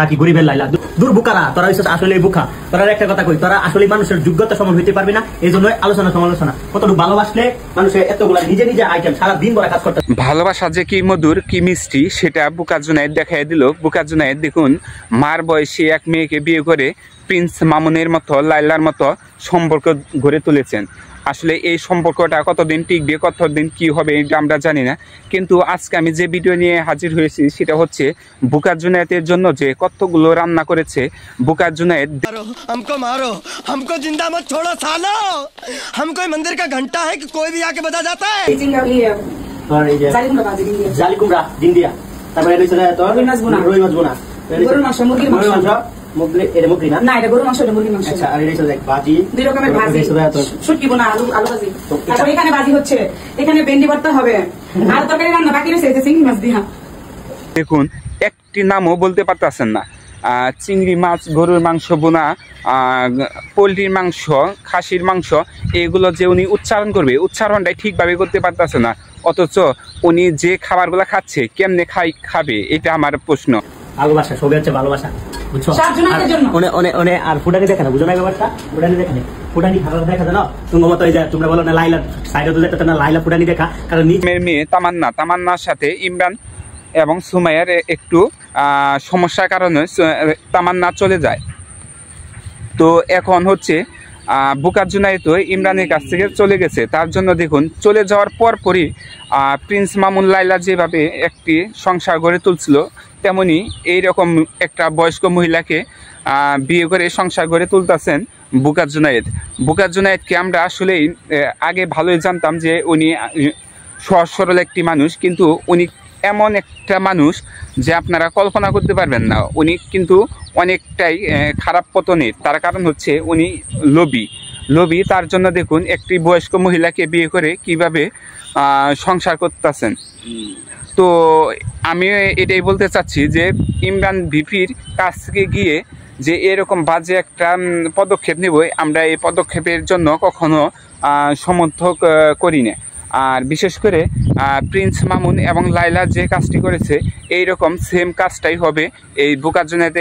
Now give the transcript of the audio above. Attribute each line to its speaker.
Speaker 1: তাকি গরিবের লাইলা দূর বুকারা তোরা আসলে বুকা তোরা একটা কথা কই তোরা আসলে মানুষের যোগ্যতা সমান হইতে পারবি না এই জন্য আলোচনা সমালোচনা কতটুকু ভালোবাসলে মানুষের এতগুলা নিজে নিজে আইটেম সারা দিন ভরা কাজ করতে
Speaker 2: ভালোবাসা যে কি মধুর কি মিষ্টি সেটা বুকা জুনায়েদ দেখাই দিল। বুকা জুনায়েদ দেখুন মার বয়সী এক মেয়েকে বিয়ে করে প্রিন্স মামুনের মতো লাইলার মতো সম্পর্ক গড়ে তুলেছেন। আসলে এই সম্পর্কটা কতদিন টিকবে কতদিন কি হবে এটা আমরা জানি না, কিন্তু আজকে আমি যে ভিডিও নিয়ে হাজির হয়েছি সেটা হচ্ছে বুকা জুনায়েদের জন্য যে কতগুলো রান্না করেছে বুকা জুনায়েদ।
Speaker 3: हमको मारो, हमको जिंदा मत छोड़ो सालो, हम कोई मंदिर का घंटा है कि कोई भी आके बजा जाता है।
Speaker 1: জালি কুমড়া দিন দিয়া তারপরে রুই মাছ বোনা গরুর মাংস মুরগির মাংস মুরগি না না এটা গরুর মাংস এটা মুরগির মাংস। আচ্ছা আর এটা হচ্ছে ভাজি দুই রকমের ভাজি শুটকি বোনা আলু ভাজি। তারপর এখানে ভাজি হচ্ছে এখানে ভেন্ডি ভর্তা হবে আর তরকারি রান্না বাকি রয়েছে যে চিংড়ি মাছ দিয়া।
Speaker 2: দেখুন একটি নামও বলতে পারতেছেন না। চিংড়ি মাছ গরুর মাংস বোনা পোলট্রির মাংস খাসির মাংস এগুলো যে উনি উচ্চারণ করবে উচ্চারণটাই ঠিকভাবে করতে পারতেছে না, অথচ উনি যে খাবারগুলো খাচ্ছে কেমনে খাবে এটা আমার প্রশ্ন।
Speaker 1: ভালোবাসা সবই হচ্ছে ভালোবাসা বুঝছো আর ফুটানি দেখে না বুঝো না ব্যাপারটা ফুটানি দেখে না ফুটানি খারাপ দেখা যায় না তোমার মতো এই যে তোমরা বলো না লাইলা সাইডে তো যেতে না লাইলা ফুটানি দেখা কারণ
Speaker 2: মেয়ে তামান্নার সাথে ইমরান এবং সুমাইয়ার একটু সমস্যার কারণে তামান্না চলে যায়। তো এখন হচ্ছে বুকা জুনায়েদ ইমরানের কাছ থেকে চলে গেছে, তার জন্য দেখুন চলে যাওয়ার পরই প্রিন্স মামুন লাইলা যেভাবে একটি সংসার গড়ে তুলছিল তেমনি এইরকম একটা বয়স্ক মহিলাকে বিয়ে করে সংসার গড়ে তুলতেছেন বুকা জুনায়েদ। বুকা জুনায়েদকে আমরা আসলেই আগে ভালোই জানতাম যে উনি সহজ সরল একটি মানুষ, কিন্তু উনি এমন একটা মানুষ যে আপনারা কল্পনা করতে পারবেন না। উনি কিন্তু অনেকটাই খারাপ পতনের, তার কারণ হচ্ছে উনি লোভী। তার জন্য দেখুন একটি বয়স্ক মহিলাকে বিয়ে করে কিভাবে সংসার করতেছেন। তো আমি এটাই বলতে চাচ্ছি যে ইমরান ভিপির কাছ থেকে গিয়ে যে এরকম বাজে একটা পদক্ষেপ নেব আমরা এই পদক্ষেপের জন্য কখনো সমর্থক করি না। আর বিশেষ করে প্রিন্স মামুন এবং লাইলা যে কাজটি করেছে এইরকম সেম কাজটাই হবে এই বুকা জুনায়েদের